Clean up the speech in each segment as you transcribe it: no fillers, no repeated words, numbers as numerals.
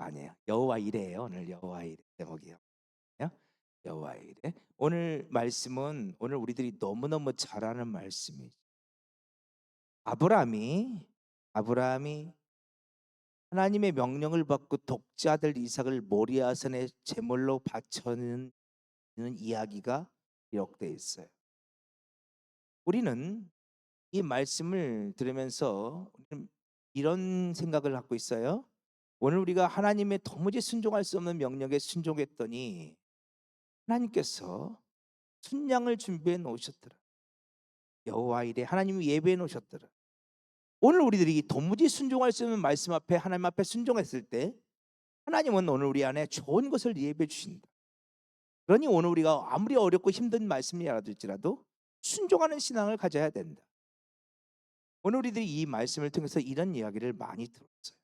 아니에요. 여호와 이레예요. 오늘 여호와 이레 제목이요. 여호와 이레. 오늘 말씀은 오늘 우리들이 너무너무 잘 아는 말씀이죠. 아브라함이 아브라함이 하나님의 명령을 받고 독자들 이삭을 모리아산에 제물로 바쳐는 이야기가 기록되어 있어요. 우리는 이 말씀을 들으면서 우리는 이런 생각을 갖고 있어요. 오늘 우리가 하나님의 도무지 순종할 수 없는 명령에 순종했더니 하나님께서 순양을 준비해 놓으셨더라. 여호와 이레 하나님이 예배해 놓으셨더라. 오늘 우리들이 도무지 순종할 수 없는 말씀 앞에 하나님 앞에 순종했을 때 하나님은 오늘 우리 안에 좋은 것을 예배해 주신다. 그러니 오늘 우리가 아무리 어렵고 힘든 말씀이라도 순종하는 신앙을 가져야 된다. 오늘 우리들이 이 말씀을 통해서 이런 이야기를 많이 들었어요.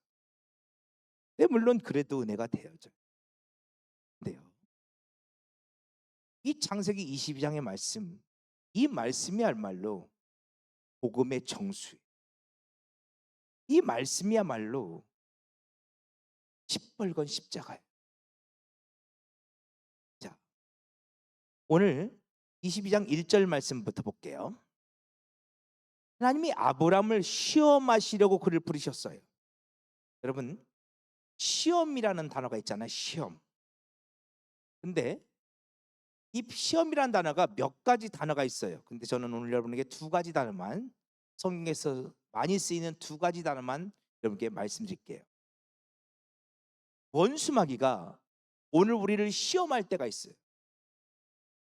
네, 물론 그래도 은혜가 되어져요. 근데요, 이 창세기 22장의 말씀, 이 말씀이야말로 복음의 정수예요. 이 말씀이야말로 시뻘건 십자가예요. 자, 오늘 22장 1절 말씀부터 볼게요. 하나님이 아브라함을 시험하시려고 그를 부르셨어요. 여러분, 시험이라는 단어가 있잖아요. 시험. 근데 이 시험이라는 단어가 몇 가지 단어가 있어요. 근데 저는 오늘 여러분에게 두 가지 단어만, 성경에서 많이 쓰이는 두 가지 단어만 여러분께 말씀드릴게요. 원수마귀가 오늘 우리를 시험할 때가 있어요.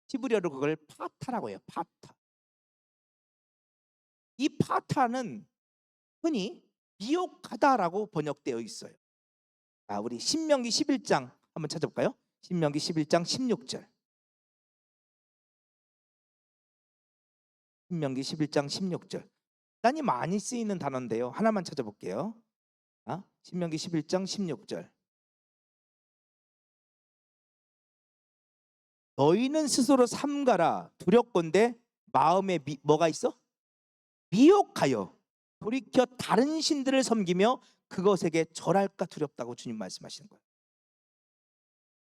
히브리어로 그걸 파타라고 해요. 파타. 이 파타는 흔히 미혹하다라고 번역되어 있어요. 우리 신명기 11장 한번 찾아볼까요? 신명기 11장 16절. 신명기 11장 16절. 단이 많이 쓰이는 단어인데요. 하나만 찾아볼게요. 신명기 11장 16절. 너희는 스스로 삼가라 두렵건대 마음에 뭐가 있어? 미혹하여 돌이켜 다른 신들을 섬기며 그것에게 절할까 두렵다고 주님 말씀하시는 거예요.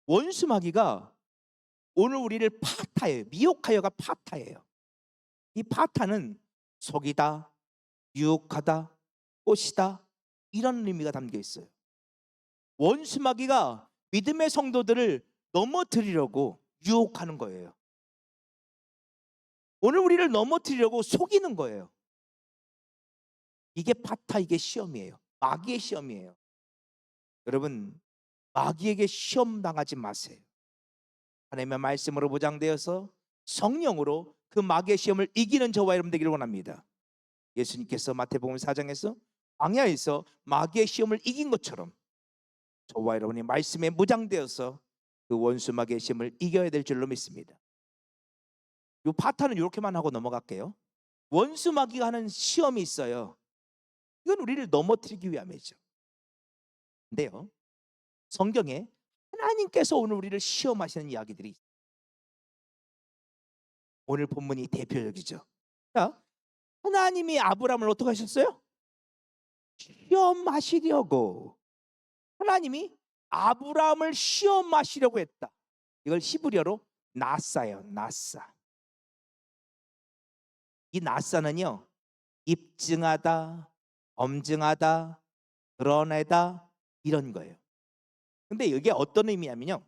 원수마귀가 오늘 우리를 파타예요. 미혹하여가 파타예요. 이 파타는 속이다, 유혹하다, 꼬시다 이런 의미가 담겨 있어요. 원수마귀가 믿음의 성도들을 넘어뜨리려고 유혹하는 거예요. 오늘 우리를 넘어뜨리려고 속이는 거예요. 이게 파타, 이게 시험이에요. 마귀의 시험이에요. 여러분, 마귀에게 시험 당하지 마세요. 하나님의 말씀으로 보장되어서 성령으로 그 마귀의 시험을 이기는 저와 여러분 되기를 원합니다. 예수님께서 마태복음 4장에서 광야에서 마귀의 시험을 이긴 것처럼 저와 여러분이 말씀에 무장되어서 그 원수 마귀의 시험을 이겨야 될 줄로 믿습니다. 이 파타는 이렇게만 하고 넘어갈게요. 원수 마귀가 하는 시험이 있어요. 이건 우리를 넘어뜨리기 위함이죠. 근데요, 성경에 하나님께서 오늘 우리를 시험하시는 이야기들이 있어요. 오늘 본문이 대표적이죠. 자, 하나님이 아브라함을 어떻게 하셨어요? 시험하시려고. 하나님이 아브라함을 시험하시려고 했다. 이걸 히브리어로 나사예요. 나사. 이 나사는요, 입증하다, 검증하다, 드러내다 이런 거예요. 근데 이게 어떤 의미냐면요,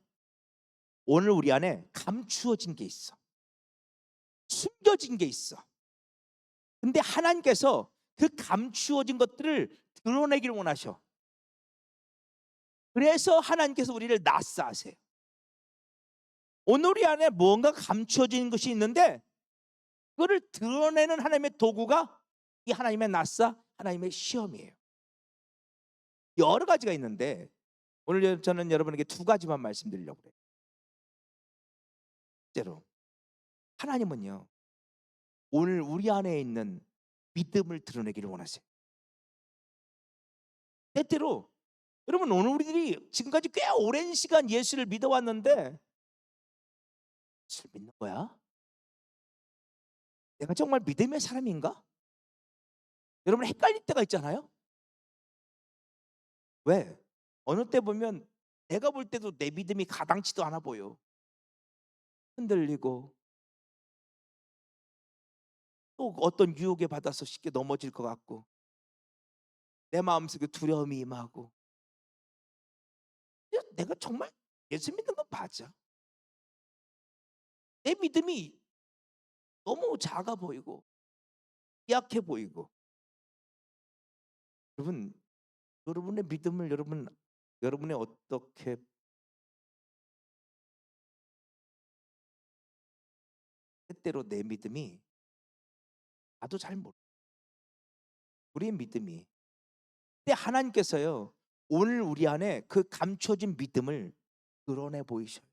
오늘 우리 안에 감추어진 게 있어. 숨겨진 게 있어. 근데 하나님께서 그 감추어진 것들을 드러내기를 원하셔. 그래서 하나님께서 우리를 나사하세요. 오늘 우리 안에 무언가 감추어진 것이 있는데 그거를 드러내는 하나님의 도구가 이 하나님의 나사, 하나님의 시험이에요. 여러 가지가 있는데 오늘 저는 여러분에게 두 가지만 말씀드리려고 그래요. 첫째로, 하나님은요, 오늘 우리 안에 있는 믿음을 드러내기를 원하세요. 때때로 여러분, 오늘 우리들이 지금까지 꽤 오랜 시간 예수를 믿어왔는데 예수를 믿는 거야? 내가 정말 믿음의 사람인가? 여러분 헷갈릴 때가 있잖아요. 왜? 어느 때 보면 내가 볼 때도 내 믿음이 가당치도 않아 보여. 흔들리고 또 어떤 유혹에 받아서 쉽게 넘어질 것 같고 내 마음속에 두려움이 임하고 내가 정말 예수 믿는 건 맞아. 내 믿음이 너무 작아 보이고 약해 보이고 여러분, 여러분의 믿음을 여러분이 어떻게 때때로 내 믿음이 나도 잘 모르. 우리의 믿음이 근데 하나님께서요 오늘 우리 안에 그 감춰진 믿음을 드러내 보이셔요.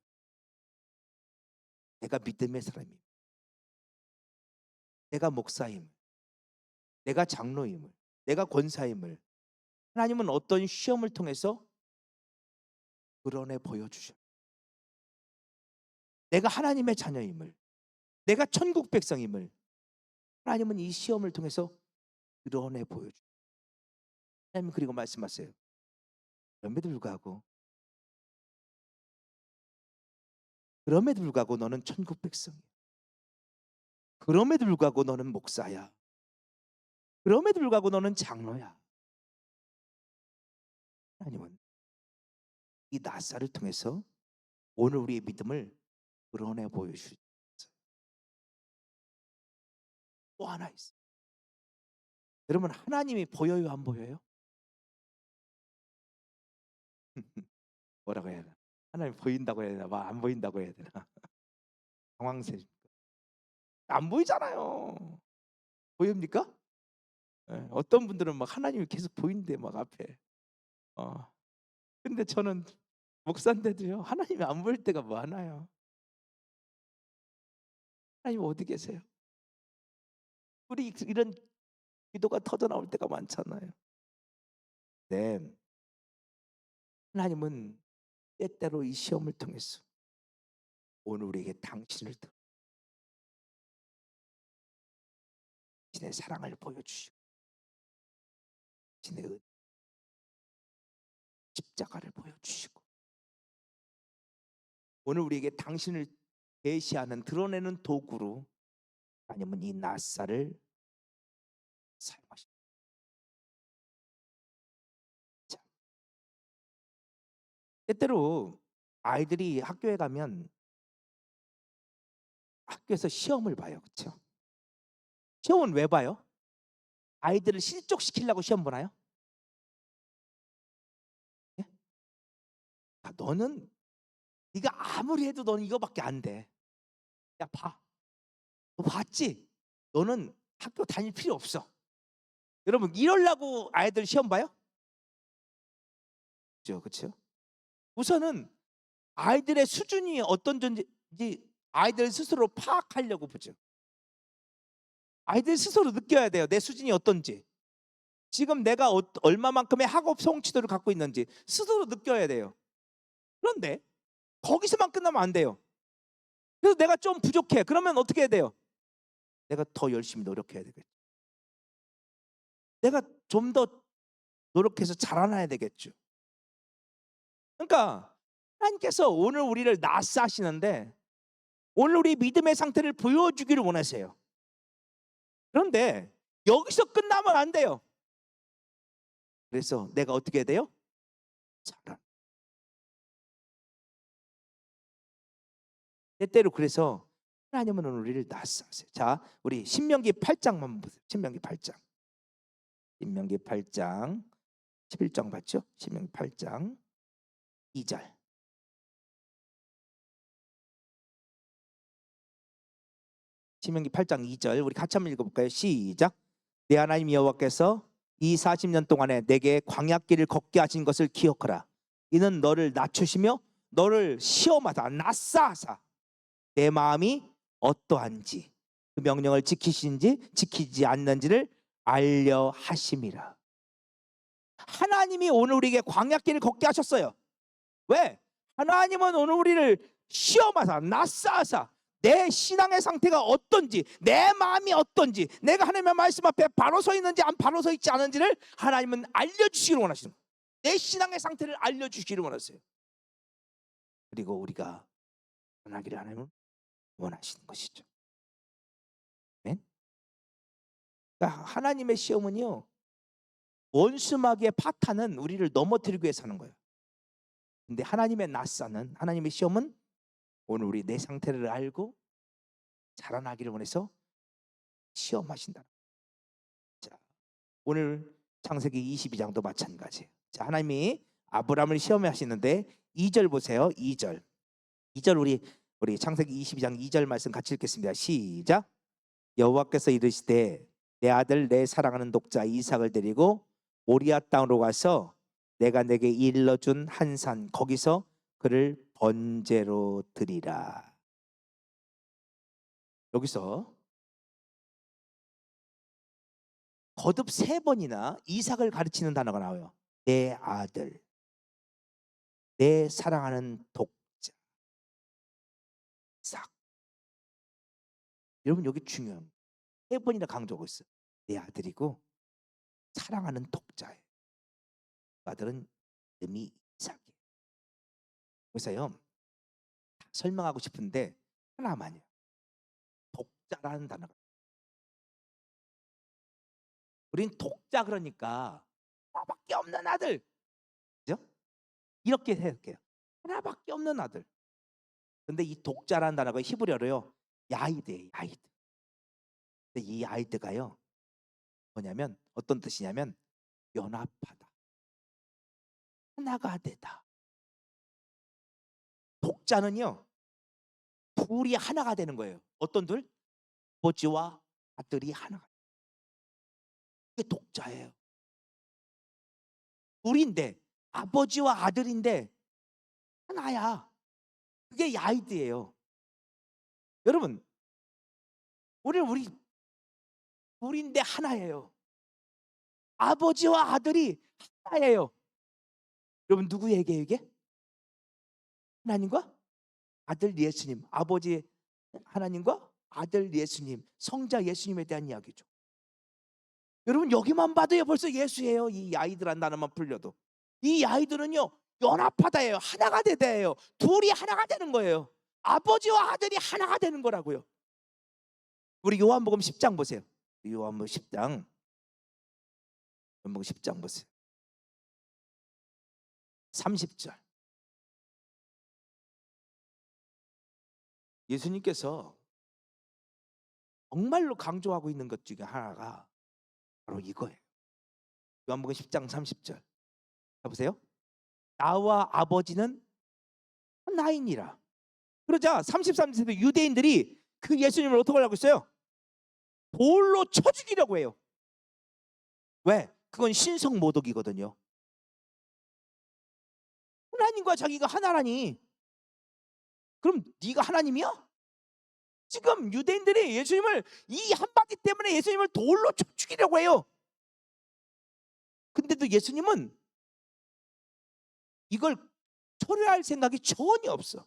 내가 믿음의 사람임, 내가 목사임, 내가 장로임을, 내가 권사임을 하나님은 어떤 시험을 통해서 드러내 보여주셔. 내가 하나님의 자녀임을, 내가 천국 백성임을 하나님은 이 시험을 통해서 드러내 보여주. 하나님 그리고 말씀하세요. 그럼에도 불구하고 너는 천국 백성이야. 그럼에도 불구하고 너는 목사야. 그럼에도 불구하고 너는 장로야. 하나님은 이 나사를 통해서 오늘 우리의 믿음을 드러내 보여주셨어요. 또 하나 있어. 여러분 하나님이 보여요 안 보여요? 뭐라고 해야 되나? 하나님 보인다고 해야 되나? 안 보인다고 해야 되나? 당황스러워. 안 보이잖아요. 보입니까? 예, 어떤 분들은 막 하나님이 계속 보이는데 막 앞에. 근데 저는 목사인데도요 하나님이 안 보일 때가 많아요. 하나님 어디 계세요? 우리 이런 기도가 터져 나올 때가 많잖아요. 네, 하나님은 때때로 이 시험을 통해서 오늘 우리에게 당신의 사랑을 보여주시고 당신의 십자가를 보여주시고 오늘 우리에게 당신을 계시하는 드러내는 도구로 하나님은 이 낫사를 사용하십니다. 자, 때때로 아이들이 학교에 가면 학교에서 시험을 봐요. 그렇죠? 시험은 왜 봐요? 아이들을 실족시키려고 시험 보나요? 예? 야, 너는 네가 아무리 해도 너는 이거밖에 안 돼. 야, 봐. 너 봤지? 너는 학교 다닐 필요 없어. 여러분 이러려고 아이들 시험 봐요? 그렇죠, 그렇죠. 우선은 아이들의 수준이 어떤 존재인지 아이들 스스로 파악하려고 보죠. 아이들 스스로 느껴야 돼요. 내 수준이 어떤지. 지금 내가 얼마만큼의 학업 성취도를 갖고 있는지 스스로 느껴야 돼요. 그런데 거기서만 끝나면 안 돼요. 그래서 내가 좀 부족해. 그러면 어떻게 해야 돼요? 내가 더 열심히 노력해야 되겠죠. 내가 좀 더 노력해서 자라나야 되겠죠. 그러니까 하나님께서 오늘 우리를 낫사하시는데 오늘 우리 믿음의 상태를 보여주기를 원하세요. 그런데 여기서 끝나면 안 돼요. 그래서 내가 어떻게 해야 돼요? 자라. 때때로 그래서 하나님은 오늘 우리를 낫사하세요. 자, 우리 신명기 8장만 보세요. 신명기 8장. 신명기 8장 11장 봤죠? 신명기 8장 2절. 신명기 8장 2절 우리 같이 한번 읽어볼까요? 시작. 내 하나님 여호와께서 이 40년 동안에 내게 광야길을 걷게 하신 것을 기억하라. 이는 너를 낮추시며 너를 시험하사 낫사하사 내 마음이 어떠한지 그 명령을 지키시는지 지키지 않는지를 알려 하심이라. 하나님이 오늘 우리에게 광야길을 걷게 하셨어요. 왜? 하나님은 오늘 우리를 시험하사 낫사하사 내 신앙의 상태가 어떤지 내 마음이 어떤지 내가 하나님의 말씀 앞에 바로 서 있는지 안 바로 서 있지 않은지를 하나님은 알려주시기를 원하시는 거예요. 내 신앙의 상태를 알려주시기를 원하세요. 그리고 우리가 변하기를 하나님은 원하시는 것이죠. 아멘. 그러니까 하나님의 시험은요, 원수 마귀의 파탄은 우리를 넘어뜨리기 위해서 하는 거예요. 근데 하나님의 낯사는, 하나님의 시험은 오늘 우리 내 상태를 알고 자라나기를 원해서 시험하신다. 자, 오늘 창세기 22장도 마찬가지예요. 자, 하나님이 아브라함을 시험하시는데 2절 보세요. 2절. 2절 우리 창세기 22장 2절 말씀 같이 읽겠습니다. 시작. 여호와께서 이르시되 내 아들 내 사랑하는 독자 이삭을 데리고 모리아 땅으로 가서 내가 내게 일러준 한 산 거기서 그를 번제로 드리라. 여기서 거듭 3번이나 이삭을 가르치는 단어가 나와요. 내 아들, 내 사랑하는 독자 이삭. 여러분 여기 중요합니다. 3번이나 강조하고 있어요. 내 아들이고 사랑하는 독자예요. 그 아들은 이름이 이삭이에요. 그래서요, 설명하고 싶은데 하나만요. 독자라는 단어가. 우린 독자 그러니까 하나밖에 없는 아들. 그죠? 이렇게 생각해요. 하나밖에 없는 아들. 근데 이 독자라는 단어가 히브리어로요, 야이드예요. 야이드. 근데 이 야이드가요, 뭐냐면 어떤 뜻이냐면 연합하다. 하나가 되다. 독자는요, 둘이 하나가 되는 거예요. 어떤 둘? 아버지와 아들이 하나가. 이게 독자예요. 둘인데 아버지와 아들인데 하나야. 그게 야이드예요. 여러분, 우리 둘인데 하나예요. 아버지와 아들이 하나예요. 여러분 누구에게 이게? 하나님과 아들 예수님. 아버지 하나님과 아들 예수님, 성자 예수님에 대한 이야기죠. 여러분 여기만 봐도요 벌써 예수예요. 이 아이들한 단어만 풀려도. 이 아이들은요 연합하다예요. 하나가 되다예요. 둘이 하나가 되는 거예요. 아버지와 아들이 하나가 되는 거라고요. 우리 요한복음 10장 보세요. 요한복음 10장. 요한복음 10장 보세요. 30절. 예수님께서 정말로 강조하고 있는 것 중에 하나가 바로 이거예요. 요한복음 10장 30절. 보세요. 나와 아버지는 하나이니라. 그러자 33절에 유대인들이 그 예수님을 어떻게 하려고 했어요? 돌로 쳐 죽이려고 해요. 왜? 그건 신성 모독이거든요. 하나님과 자기가 하나라니. 그럼 네가 하나님이야? 지금 유대인들이 예수님을 이 한마디 때문에 예수님을 돌로 쳐 죽이려고 해요. 근데도 예수님은 이걸 철회할 생각이 전혀 없어.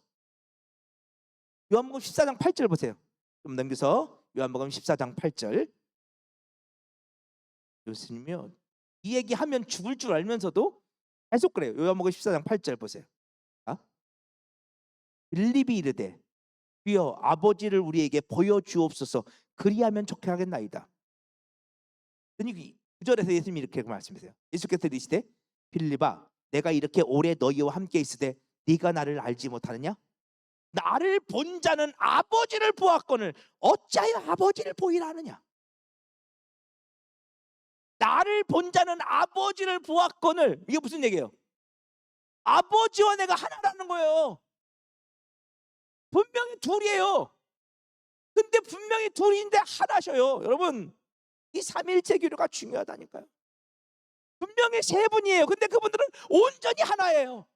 요한복음 14장 8절 보세요. 좀 넘겨서 요한복음 14장 8절. 예수님이요 이 얘기하면 죽을 줄 알면서도 계속 그래요. 요한복음 14장 8절 보세요. 빌립이 이르되 주여 아버지를 우리에게 보여주옵소서 그리하면 좋게 하겠나이다. 9절에서 예수님이 이렇게 말씀하세요. 예수께서 이르시되 빌립아 내가 이렇게 오래 너희와 함께 있으되 네가 나를 알지 못하느냐? 나를 본 자는 아버지를 보았거늘 어찌하여 아버지를 보이라 하느냐? 나를 본 자는 아버지를 보았거늘. 이게 무슨 얘기예요? 아버지와 내가 하나라는 거예요. 분명히 둘이에요. 근데 분명히 둘인데 하나셔요. 여러분 이 삼일체 교류가 중요하다니까요. 분명히 세 분이에요. 근데 그분들은 온전히 하나예요.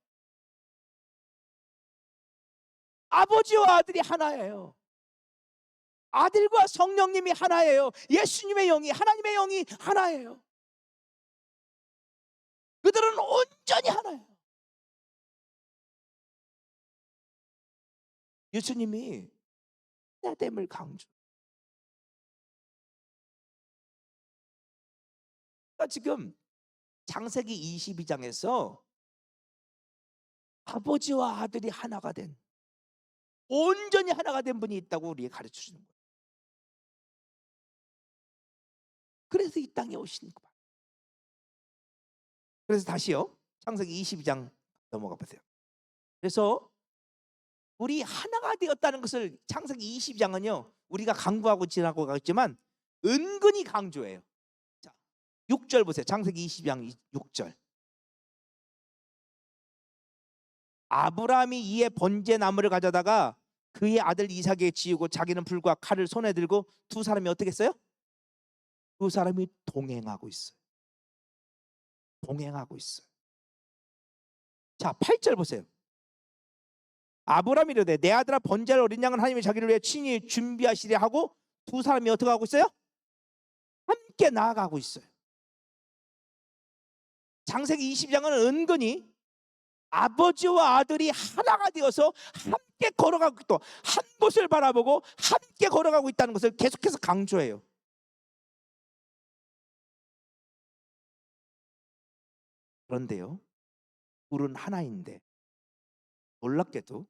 아버지와 아들이 하나예요. 아들과 성령님이 하나예요. 예수님의 영이 하나님의 영이 하나예요. 그들은 온전히 하나예요. 예수님이 하나됨을 강조. 그러니까 지금 창세기 22장에서 아버지와 아들이 하나가 된, 온전히 하나가 된 분이 있다고 우리에게 가르쳐 주는 거예요. 그래서 이 땅에 오신 거예요. 그래서 다시요, 창세기 22장 넘어가 보세요. 그래서 우리 하나가 되었다는 것을 창세기 22장은요 우리가 강조하고 지나고 가지만 은근히 강조해요. 자, 6절 보세요. 창세기 22장 6절. 아브라함이 이에 번제 나무를 가져다가 그의 아들 이삭에게 지우고 자기는 불과 칼을 손에 들고 두 사람이 어떻게 했어요? 두 사람이 동행하고 있어요. 동행하고 있어요. 자, 8절 보세요. 아브라함이 이르되 내 아들아 번제할 어린 양은 하나님이 자기를 위해 친히 준비하시려 하고 두 사람이 어떻게 하고 있어요? 함께 나아가고 있어요. 창세기 22장은 은근히 아버지와 아들이 하나가 되어서 함께 걸어가고 또 한 곳을 바라보고 함께 걸어가고 있다는 것을 계속해서 강조해요. 그런데요, 둘은 하나인데 놀랍게도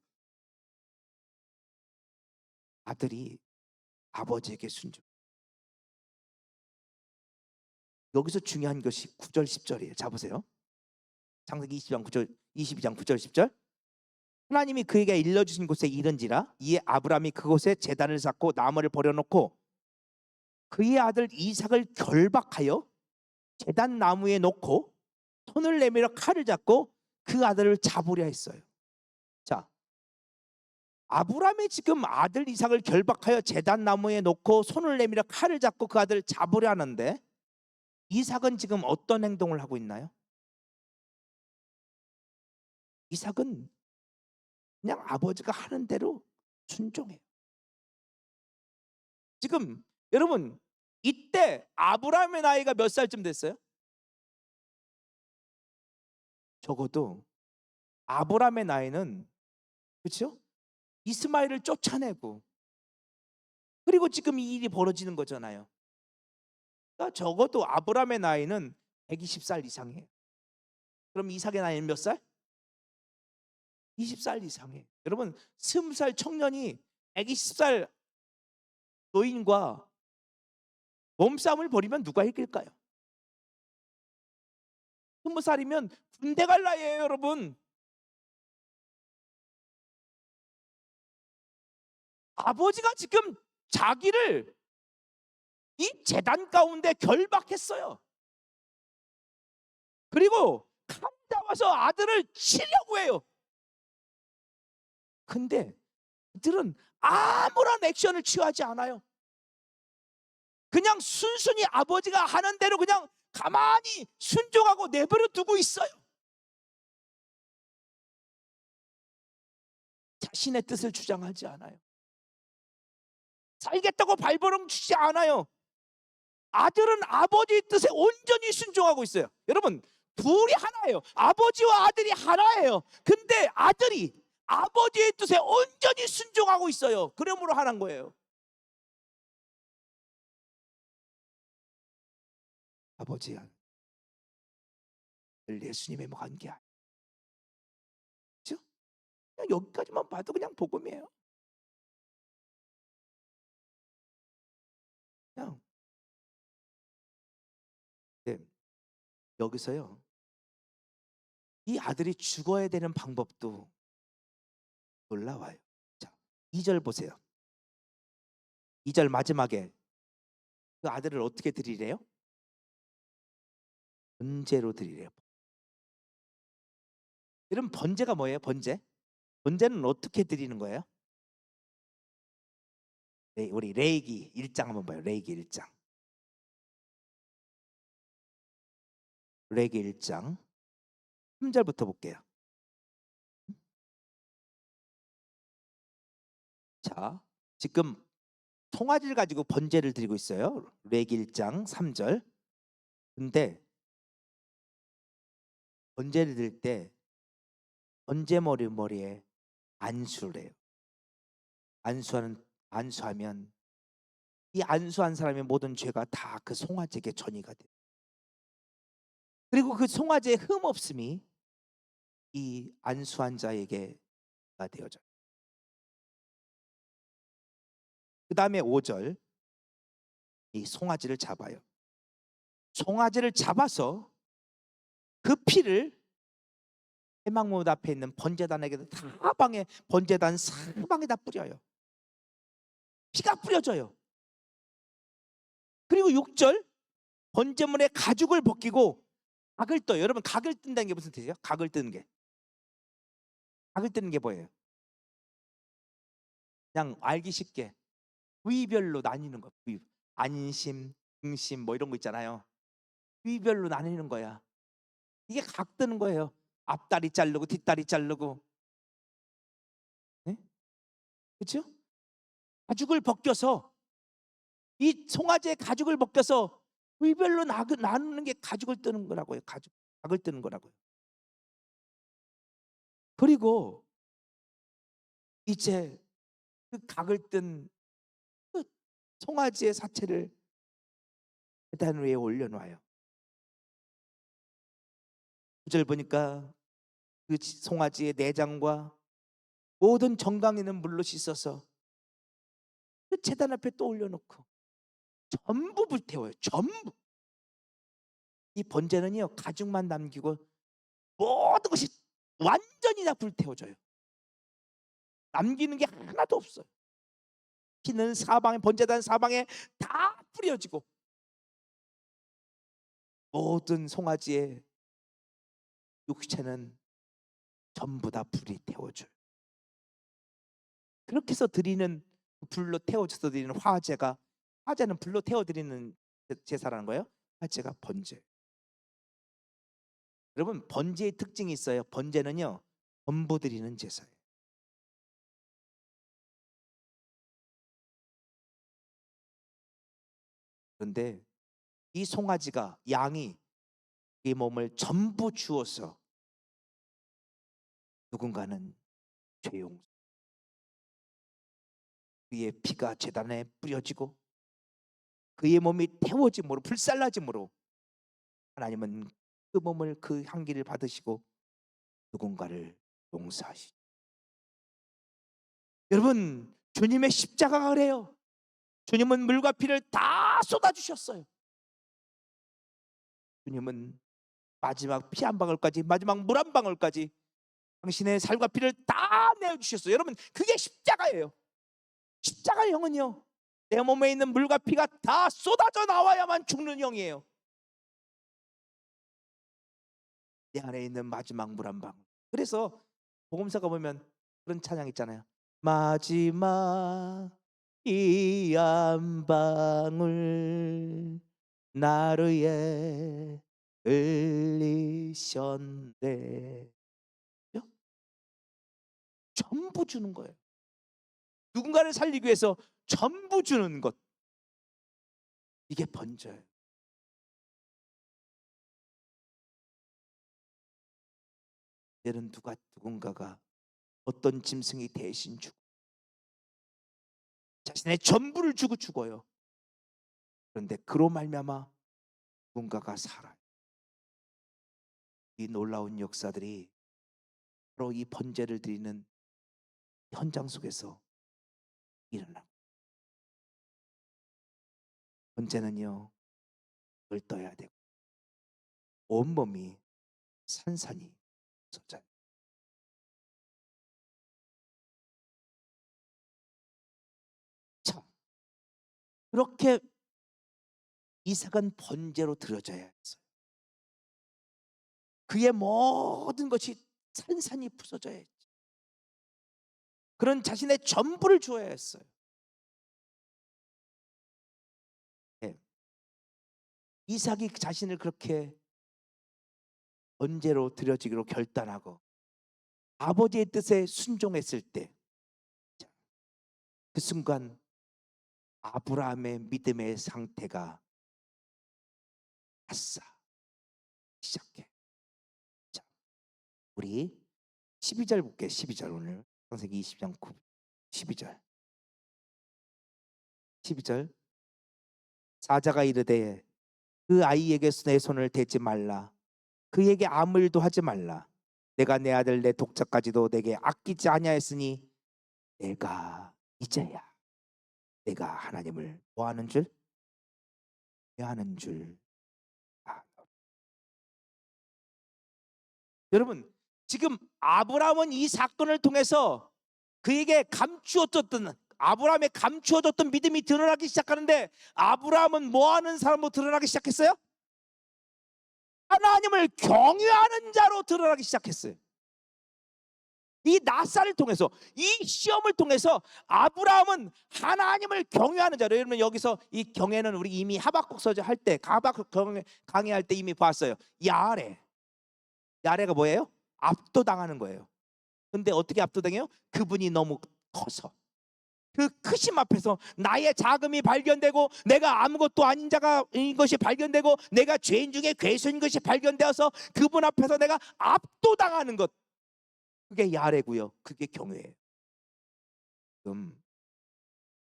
아들이 아버지에게 순종. 여기서 중요한 것이 9절 10절이에요. 자 보세요. 창세기 22장 9절 10절. 하나님이 그에게 일러주신 곳에 이른지라 이에 아브라함이 그곳에 제단을 쌓고 나무를 버려놓고 그의 아들 이삭을 결박하여 제단 나무에 놓고 손을 내밀어 칼을 잡고 그 아들을 잡으려 했어요. 자, 아브라함이 지금 아들 이삭을 결박하여 제단 나무에 놓고 손을 내밀어 칼을 잡고 그 아들을 잡으려 하는데 이삭은 지금 어떤 행동을 하고 있나요? 이삭은 그냥 아버지가 하는 대로 순종해요. 지금 여러분 이때 아브라함의 나이가 몇 살쯤 됐어요? 적어도 아브라함의 나이는, 그렇죠? 이스마엘을 쫓아내고 그리고 지금 이 일이 벌어지는 거잖아요. 그러니까 적어도 아브라함의 나이는 120살 이상이에요. 그럼 이삭의 나이는 몇 살? 20살 이상이에요. 여러분 20살 청년이 120살 노인과 몸싸움을 벌이면 누가 이길까요? 20살이면 군대 갈 나이에요, 여러분. 아버지가 지금 자기를 이 재단 가운데 결박했어요. 그리고 감당와서 아들을 치려고 해요. 근데 그들은 아무런 액션을 취하지 않아요. 그냥 순순히 아버지가 하는 대로 그냥 가만히 순종하고 내버려 두고 있어요. 자신의 뜻을 주장하지 않아요. 살겠다고 발버둥 치지 않아요. 아들은 아버지의 뜻에 온전히 순종하고 있어요. 여러분 둘이 하나예요. 아버지와 아들이 하나예요. 근데 아들이 아버지의 뜻에 온전히 순종하고 있어요. 그러므로 하는 거예요. 아버지야, 예수님의 관계 아니죠? 그냥 여기까지만 봐도 그냥 복음이에요. 그냥 네, 여기서요 이 아들이 죽어야 되는 방법도 놀라워요. 자, 2절 보세요. 2절 마지막에 그 아들을 어떻게 드리래요? 번제로 드리래요. 여러분 번제가 뭐예요? 번제? 번제는 어떻게 드리는 거예요? 네, 우리 레위기 1장 한번 봐요. 레위기 1장. 레위기 1장 3절부터 볼게요. 자, 지금 송아지를 가지고 번제를 드리고 있어요. 레위기 1장 3절. 근데 번제를 드릴 때 번제머리에 안수를 해요. 안수하면 이 안수한 사람의 모든 죄가 다 그 송아지에게 전이가 돼요. 그리고 그 송아지의 흠없음이 이 안수한 자에게가 되어져요. 그 다음에 5절, 이 송아지를 잡아요. 송아지를 잡아서 그 피를 회막문 앞에 있는 번제단에게 사방에, 번제단 사방에다 뿌려요. 피가 뿌려져요. 그리고 6절, 번제물의 가죽을 벗기고 각을 떠요. 여러분, 각을 뜬다는 게 무슨 뜻이에요? 각을 뜨는 게. 각을 뜨는 게 뭐예요? 그냥 알기 쉽게 부위별로 나뉘는 거. 부위. 안심, 등심 뭐 이런 거 있잖아요. 부위별로 나뉘는 거야. 이게 각 뜨는 거예요. 앞다리 자르고 뒷다리 자르고. 네? 그렇죠? 가죽을 벗겨서, 이 송아지의 가죽을 벗겨서 부위별로 나누는 게 가죽을 뜨는 거라고요. 각을 뜨는 거라고요. 그리고 이제 그 각을 뜬 그 송아지의 사체를 제단 위에 올려놔요. 9절 보니까 그 송아지의 내장과 모든 정강 있는 물로 씻어서 그 제단 앞에 또 올려놓고 전부 불태워요. 전부. 이 번제는요, 가죽만 남기고 모든 것이 완전히 다 불태워져요. 남기는 게 하나도 없어요. 피는 사방에, 번제단 사방에 다 뿌려지고 모든 송아지의 육체는 전부 다 불이 태워져요. 그렇게 해서 드리는, 불로 태워져서 드리는 화제는 불로 태워 드리는 제사라는 거예요. 화제가 번제. 여러분, 번제의 특징이 있어요. 번제는요, 전부 드리는 제사예요. 그런데 이 송아지가, 양이 이 몸을 전부 주어서 누군가는 죄 용서, 그의 피가 제단에 뿌려지고 그의 몸이 태워짐으로, 불살라짐으로 하나님은 그 몸을, 그 향기를 받으시고 누군가를 용서하시죠. 여러분, 주님의 십자가가 그래요. 주님은 물과 피를 다 쏟아주셨어요. 주님은 마지막 피 한 방울까지, 마지막 물 한 방울까지 당신의 살과 피를 다 내어주셨어요. 여러분, 그게 십자가예요. 십자가 영은요, 내 몸에 있는 물과 피가 다 쏟아져 나와야만 죽는 영이에요. 내 안에 있는 마지막 물 한 방울. 그래서 복음서가 보면 그런 찬양 있잖아요. 마지막 이 한 방울 나를 위해 흘리셨네. 전부 주는 거예요. 누군가를 살리기 위해서 전부 주는 것, 이게 번제예요. 이제는 누군가가 어떤 짐승이 대신 주고 자신의 전부를 주고 죽어요. 그런데 그로 말미암아 누군가가 살아요. 이 놀라운 역사들이 바로 이 번제를 드리는 현장 속에서 일어나고, 번제는요, 을 떠야 되고 온몸이 산산이 솟아요. 참, 그렇게 이삭은 번제로 드려져야 했어요. 그의 모든 것이 산산이 부서져야 했죠. 그런 자신의 전부를 주어야 했어요. 네. 이삭이 자신을 그렇게 번제로 드려지기로 결단하고 아버지의 뜻에 순종했을 때, 그 순간 아브라함의 믿음의 상태가 아싸 시작해. 자, 우리 12절 볼게요. 12절, 오늘 창세기 20장 12절. 12절. 사자가 이르되 그 아이에게 내 손을 대지 말라. 그에게 아무 일도 하지 말라. 내가 내 아들 내 독자까지도 내게 아끼지 아니하였으니 내가 이제야 내가 하나님을 뭐하는 줄? 대하는 줄. 아, 여러분, 지금 아브라함은 이 사건을 통해서 그에게 감추어졌던, 아브라함의 감추어졌던 믿음이 드러나기 시작하는데, 아브라함은 뭐하는 사람으로 드러나기 시작했어요? 하나님을 경외하는 자로 드러나기 시작했어요. 이 나사를 통해서, 이 시험을 통해서 아브라함은 하나님을 경외하는 자로. 여러분, 여기서 이 경외는 우리 이미 하박국 서적 할 때, 하박국 강의할 때 이미 봤어요. 야레가 뭐예요? 압도당하는 거예요. 근데 어떻게 압도당해요? 그분이 너무 커서, 그 크심 앞에서 나의 자금이 발견되고, 내가 아무것도 아닌 자가인 것이 발견되고, 내가 죄인 중에 괴수인 것이 발견되어서 그분 앞에서 내가 압도당하는 것, 그게 야레고요. 그게 경외예요.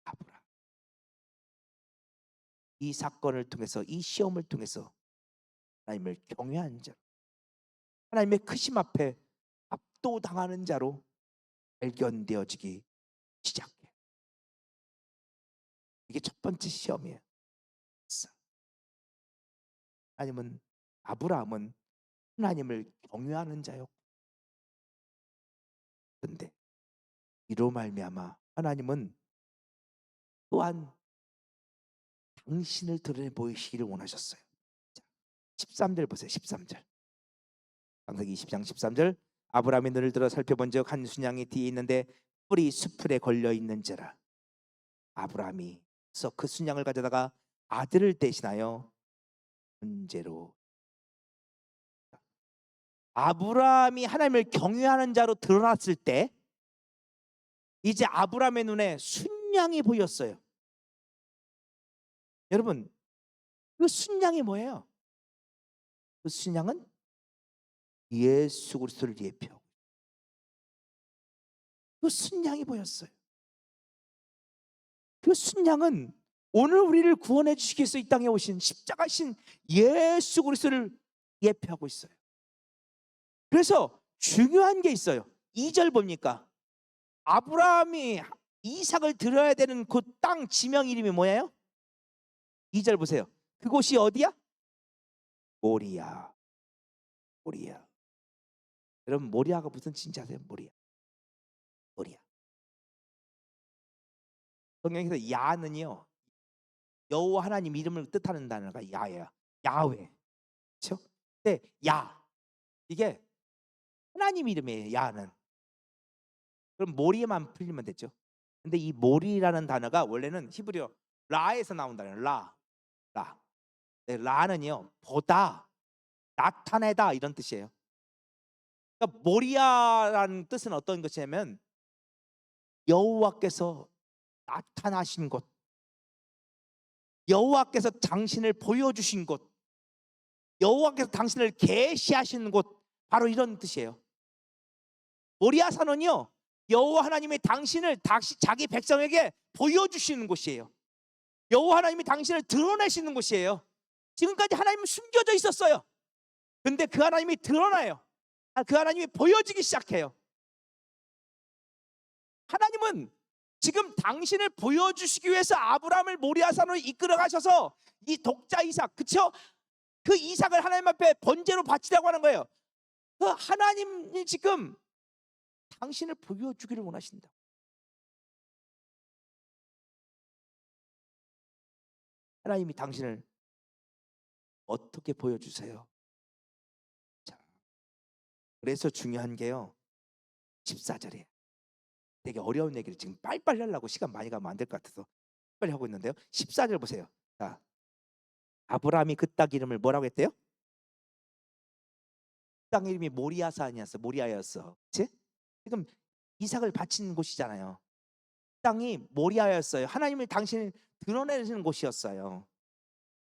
아브라, 이 사건을 통해서, 이 시험을 통해서 하나님을 경외한 자, 하나님의 크심 앞에 압도당하는 자로 발견되어지기 시작해. 이게 첫 번째 시험이에요. 아브라함은 하나님을 경외하는 자였고, 근데 이로 말미암아 하나님은 또한 당신을 드러내 보이시기를 원하셨어요. 13절 보세요. 13절. 창세기 20장 13절. 아브라함이 눈을 들어 살펴본즉 한 순양이 뒤에 있는데 뿔이 수풀에 걸려 있는지라. 아브라함이 그래서 그 순양을 가져다가 아들을 대신하여 번제로. 아브라함이 하나님을 경외하는 자로 드러났을 때 이제 아브라함의 눈에 순양이 보였어요. 여러분, 그 순양이 뭐예요? 그 순양은 예수 그리스도를 예표하고, 그 순양이 보였어요. 그 순양은 오늘 우리를 구원해 주시기 위해서 이 땅에 오신 십자가신 예수 그리스도를 예표하고 있어요. 그래서 중요한 게 있어요. 2절 봅니까? 아브라함이 이삭을 드려야 되는 그 땅 지명 이름이 뭐예요? 2절 보세요. 그곳이 어디야? 모리아. 모리아. 여러분, 모리아가 무슨 진짜 아세요? 모리아. 성경에서 야는요, 여호와 하나님 이름을 뜻하는 단어가 야예요. 야훼. 그렇죠? 근데 야, 이게 하나님 이름이에요. 야는. 그럼 모리에만 풀리면 됐죠. 근데 이 모리라는 단어가 원래는 히브리어 라에서 나온 단어예요. 라. 네, 라는요, 보다, 나타내다 이런 뜻이에요. 그러니까 모리아라는 뜻은 어떤 것이냐면 여호와께서 나타나신 곳, 여호와께서 당신을 보여주신 곳, 여호와께서 당신을 계시하시는 곳, 바로 이런 뜻이에요. 모리아 산원이요, 여호와 하나님이 당신을 다시 자기 백성에게 보여주시는 곳이에요. 여호와 하나님이 당신을 드러내시는 곳이에요. 지금까지 하나님은 숨겨져 있었어요. 근데 그 하나님이 드러나요. 그 하나님이 보여지기 시작해요. 하나님은 지금 당신을 보여주시기 위해서 아브라함을 모리아 산으로 이끌어 가셔서 이 독자 이삭, 그쵸? 그 이삭을 하나님 앞에 번제로 바치라고 하는 거예요. 그 하나님이 지금 당신을 보여주기를 원하신다. 하나님이 당신을 어떻게 보여주세요? 자, 그래서 중요한 게요, 14절이에요. 되게 어려운 얘기를 지금 빨리빨리 하려고 시간 많이 가면 안 될 것 같아서 빨리 하고 있는데요. 14절 보세요. 자, 아브라함이 그 땅 이름을 뭐라고 했대요? 땅 이름이 모리아사 아니었어? 모리아였어. 그치? 지금 이삭을 바친 곳이잖아요. 땅이 모리아였어요. 하나님을 당신을 드러내시는 곳이었어요.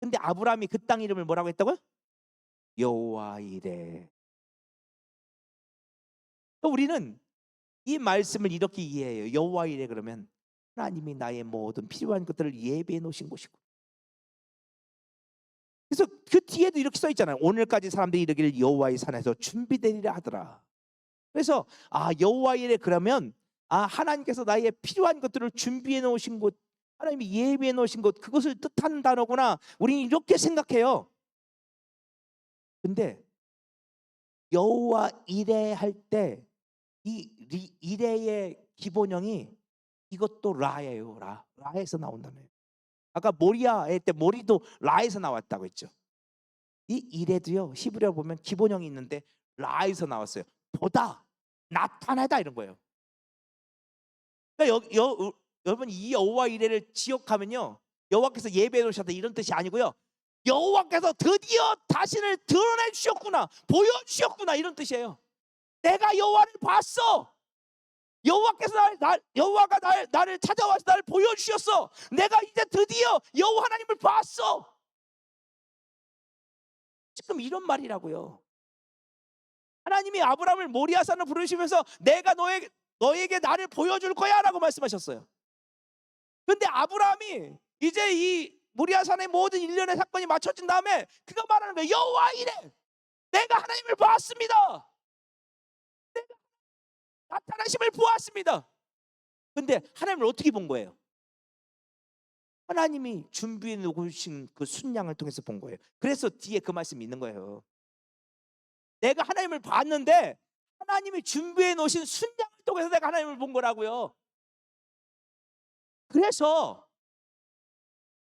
근데 아브라함이 그 땅 이름을 뭐라고 했다고요? 여호와 이레. 우리는 이 말씀을 이렇게 이해해요. 여호와 이레 그러면 하나님이 나의 모든 필요한 것들을 예비해 놓으신 곳이고, 그래서 그 뒤에도 이렇게 써 있잖아요. 오늘까지 사람들이 이르기를 여호와의 산에서 준비되리라 하더라. 그래서 여호와 이래, 그러면 하나님께서 나의 필요한 것들을 준비해 놓으신 곳, 하나님이 예비해 놓으신 곳, 그것을 뜻하는 단어구나. 우리는 이렇게 생각해요. 근데 여호와 이래 할 때 이 이래의 기본형이 이것도 라예요. 라에서 나온다네요. 아까 모리아의 때 모리도 라에서 나왔다고 했죠. 이 이래도요, 히브리어 보면 기본형이 있는데 라에서 나왔어요. 보다, 나타내다, 이런 거예요. 그러니까 여러분, 이 여호와 이래를 기억하면요, 여호와께서 예배해 놓으셨다 이런 뜻이 아니고요, 여호와께서 드디어 자신을 드러내 주셨구나, 보여주셨구나, 이런 뜻이에요. 내가 여호와를 봤어. 여호와께서 여호와가 나를 찾아와서 나를 보여주셨어. 내가 이제 드디어 여호와 하나님을 봤어. 지금 이런 말이라고요. 하나님이 아브라함을 모리아산을 부르시면서 내가 너에게 나를 보여줄 거야 라고 말씀하셨어요. 그런데 아브라함이 이제 이 모리아산의 모든 일련의 사건이 맞춰진 다음에 그가 말하는 거예요. 여호와 이래, 내가 하나님을 봤습니다. 내가 나타나심을 보았습니다. 근데 하나님을 어떻게 본 거예요? 하나님이 준비해 놓으신 그 순양을 통해서 본 거예요. 그래서 뒤에 그 말씀이 있는 거예요. 내가 하나님을 봤는데 하나님이 준비해 놓으신 순양을 통해서 내가 하나님을 본 거라고요. 그래서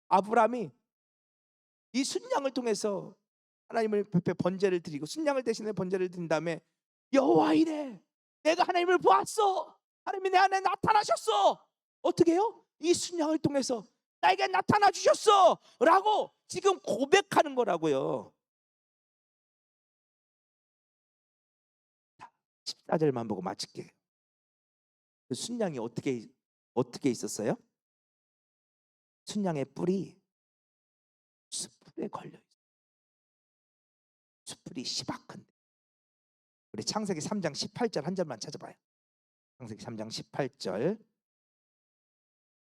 아브라함이 이 순양을 통해서 하나님을 앞에 번제를 드리고, 순양을 대신해 번제를 드린 다음에 여호와 이래, 내가 하나님을 보았어. 하나님이 내 안에 나타나셨어. 어떻게 해요? 이 순양을 통해서 나에게 나타나 주셨어 라고 지금 고백하는 거라고요. 14절만 보고 마칠게요. 그 순양이 어떻게 있었어요? 순양의 뿔이 숯불에 걸려 있어요. 숯불이 시박한데. 우리 창세기 3장 18절 한 절만 찾아봐요. 창세기 3장 18절.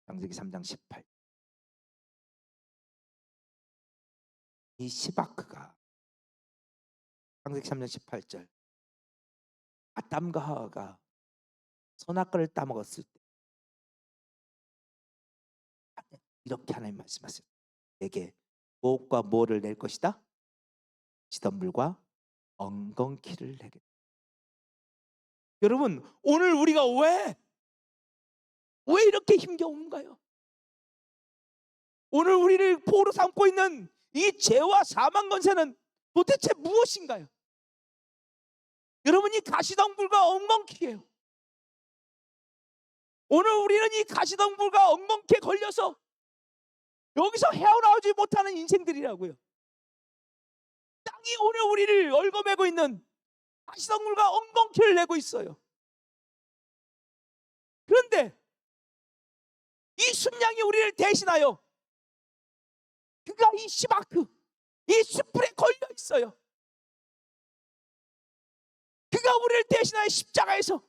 창세기 3장 18. 이 시바크가, 창세기 3장 18절, 아담과 하와가 선악과를 따먹었을 때 이렇게 하나님 말씀하세요. 내게 무엇과 무엇을 낼 것이다? 지던물과 엉겅퀴를 내게. 여러분, 오늘 우리가 왜 이렇게 힘겨운가요? 오늘 우리를 포로 삼고 있는 이 죄와 사망 권세는 도대체 무엇인가요? 여러분이 가시덤불과 엉겅퀴예요. 오늘 우리는 이 가시덤불과 엉겅퀴에 걸려서 여기서 헤어나오지 못하는 인생들이라고요. 땅이 오늘 우리를 얽어매고 있는 가시덤불과 엉겅퀴를 내고 있어요. 그런데 이 순양이 우리를 대신하여, 그가 이 시바크, 이 숯불에 걸려 있어요. 그가 우리를 대신하여 십자가에서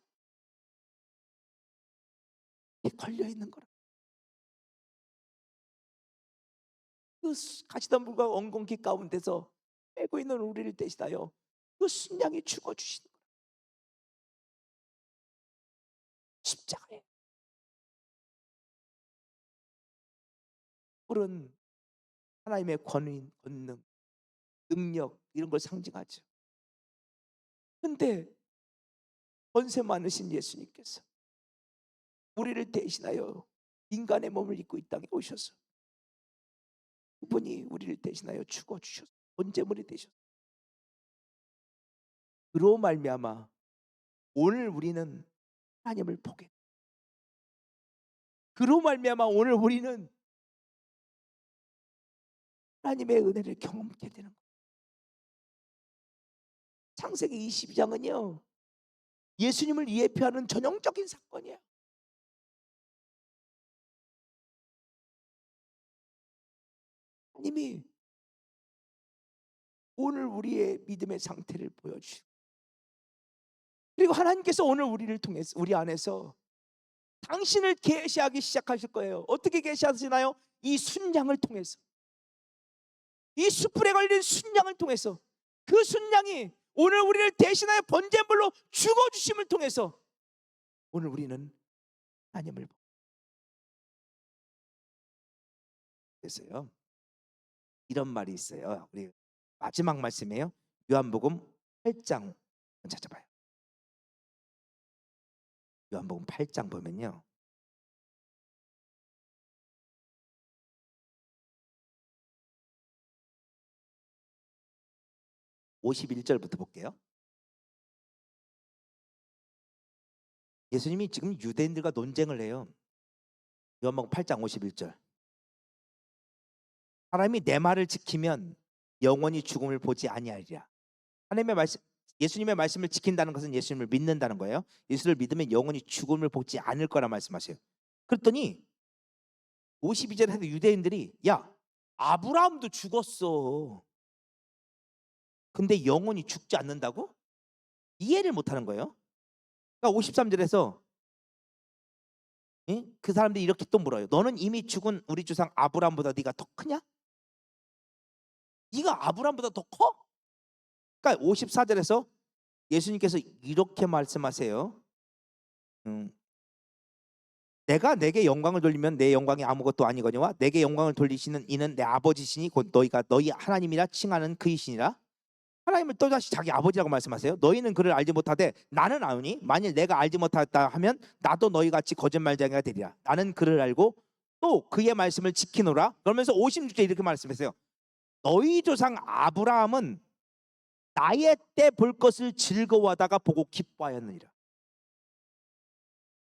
걸려 있는 거라. 그 가시덤불과 엉겅퀴 가운데서 빼고 있는 우리를 대신하여 그 순양이 죽어주시는 거라. 십자가에. 뿔은 하나님의 권위, 권능, 능력, 이런 걸 상징하죠. 근데 권세 많으신 예수님께서 우리를 대신하여 인간의 몸을 입고 이 땅에 오셔서 그분이 우리를 대신하여 죽어주셔서 번제물이 되셨어요. 그로 말미암아 오늘 우리는 하나님을 보게, 그로 말미암아 오늘 우리는 하나님의 은혜를 경험하게 되는 거예요. 창세기 22장은요 예수님을 예표하는 전형적인 사건이에요. 하나님이 오늘 우리의 믿음의 상태를 보여주시고, 그리고 하나님께서 오늘 우리를 통해서 우리 안에서 당신을 계시하기 시작하실 거예요. 어떻게 계시하시나요? 이 순양을 통해서. 이 숯불에 걸린 순양을 통해서 그 순양이 오늘 우리를 대신하여 번제물로 죽어주심을 통해서 오늘 우리는 하나님을 보겠어요. 이런 말이 있어요. 우리 마지막 말씀이에요. 요한복음 8장 찾아봐요. 요한복음 8장 보면요. 51절부터 볼게요. 예수님이 지금 유대인들과 논쟁을 해요. 요한복음 8장 51절. 사람이 내 말을 지키면 영원히 죽음을 보지 아니하리라. 하나님의 말씀, 예수님의 말씀을 지킨다는 것은 예수님을 믿는다는 거예요. 예수를 믿으면 영원히 죽음을 보지 않을 거라 말씀하세요. 그랬더니 52절에서 유대인들이 야, 아브라함도 죽었어. 근데 영원히 죽지 않는다고? 이해를 못하는 거예요. 그러니까 53절에서 그 사람들이 이렇게 또 물어요. 너는 이미 죽은 우리 조상 아브라함보다 네가 더 크냐? 네가 아브라함보다 더 커? 그러니까 54절에서 예수님께서 이렇게 말씀하세요. 내가 내게 영광을 돌리면 내 영광이 아무것도 아니거니와 내게 영광을 돌리시는 이는 내 아버지시니 곧 너희가 너희 하나님이라 칭하는 그이시니라. 하나님을 또다시 자기 아버지라고 말씀하세요. 너희는 그를 알지 못하되 나는 아우니 만일 내가 알지 못하다 하면 나도 너희 같이 거짓말쟁이가 되리라. 나는 그를 알고 또 그의 말씀을 지키노라. 그러면서 56절 이렇게 말씀하세요. 너희 조상 아브라함은 나의 때 볼 것을 즐거워하다가 보고 기뻐하였느니라.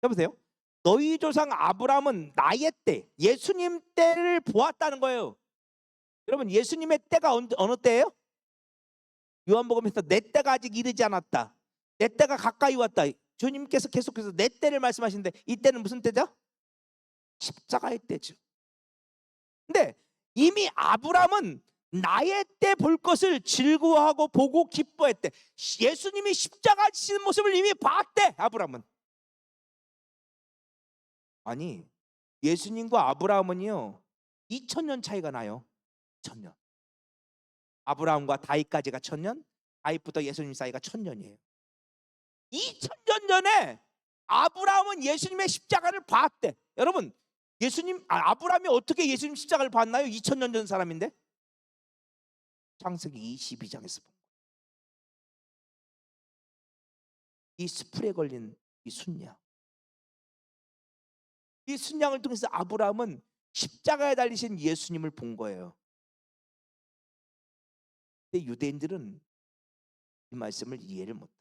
여보세요? 너희 조상 아브라함은 나의 때, 예수님 때를 보았다는 거예요. 여러분, 예수님의 때가 어느 때예요? 요한복음에서 내 때가 아직 이르지 않았다, 내 때가 가까이 왔다. 주님께서 계속해서 내 때를 말씀하시는데 이 때는 무슨 때죠? 십자가의 때죠. 근데 이미 아브라함은 나의 때 볼 것을 즐거워하고 보고 기뻐했대. 예수님이 십자가 지시는 모습을 이미 봤대. 아브라함은. 아니, 예수님과 아브라함은요 2000년 차이가 나요. 1000년. 아브라함과 다윗까지가 1000년, 다윗부터 예수님 사이가 1000년이에요. 2000년 전에 아브라함은 예수님의 십자가를 봤대. 여러분, 아브라함이 어떻게 예수님 십자가를 봤나요? 2000년 전 사람인데. 창세기 22장에서 본 거예요. 이 숯불에 걸린 이 순양, 이 순양을 통해서 아브라함은 십자가에 달리신 예수님을 본 거예요. 근데 유대인들은 이 말씀을 이해를 못해요.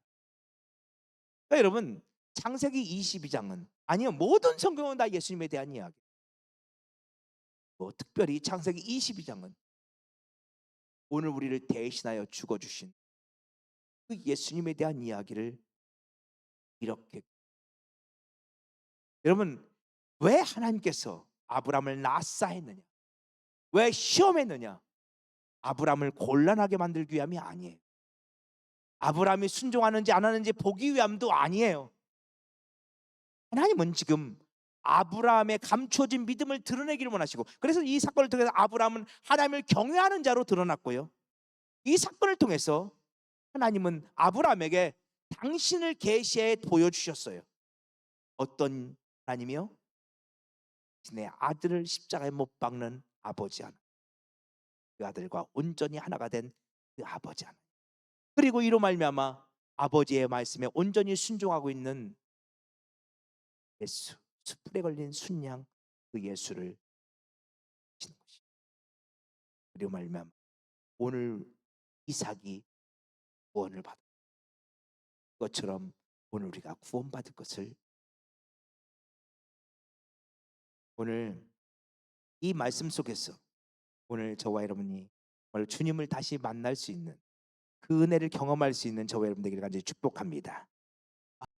그러니까 여러분, 창세기 22장은 아니요, 모든 성경은 다 예수님에 대한 이야기. 특별히 창세기 22장은 오늘 우리를 대신하여 죽어주신 그 예수님에 대한 이야기를 이렇게. 여러분, 왜 하나님께서 아브라함을 낫사했느냐, 왜 시험했느냐? 아브라함을 곤란하게 만들기 위함이 아니에요. 아브라함이 순종하는지 안 하는지 보기 위함도 아니에요. 하나님은 지금 아브라함의 감춰진 믿음을 드러내기를 원하시고, 그래서 이 사건을 통해서 아브라함은 하나님을 경외하는 자로 드러났고요, 이 사건을 통해서 하나님은 아브라함에게 당신을 계시해 보여주셨어요. 어떤 하나님이요? 내 아들을 십자가에 못 박는 아버지 하나님, 그 아들과 온전히 하나가 된 그 아버지 하나님, 그리고 이로 말미암아 아버지의 말씀에 온전히 순종하고 있는 예수, 숯불에 걸린 순양, 그 예수를 주시는 것이. 그리고 말미암아 오늘 이삭이 구원을 받은 것처럼 오늘 우리가 구원받을 것을, 오늘 이 말씀 속에서 오늘 저와 여러분이 오늘 주님을 다시 만날 수 있는 그 은혜를 경험할 수 있는 저와 여러분 되기를 간절히 축복합니다.